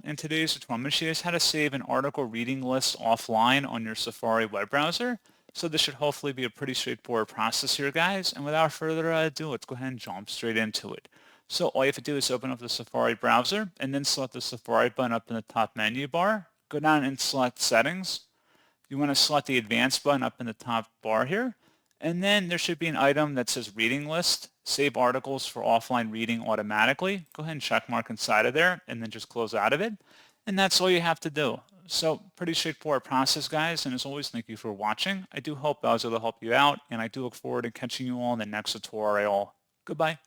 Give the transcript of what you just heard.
In today's tutorial, I'm going to show you guys how to save an article reading list offline on your Safari web browser. So this should hopefully be a pretty straightforward process here, guys. And without further ado, let's go ahead and jump straight into it. So all you have to do is open up the Safari browser and then select the Safari button up in the top menu bar. Go down and select Settings. You want to select the Advanced button up in the top bar here. And then there should be an item that says Reading List. Save articles for offline reading automatically. Go ahead and check mark inside of there and then just close out of it. And that's all you have to do. So pretty straightforward process, guys. And as always, thank you for watching. I do hope I was able to help you out, and I do look forward to catching you all in the next tutorial. Goodbye.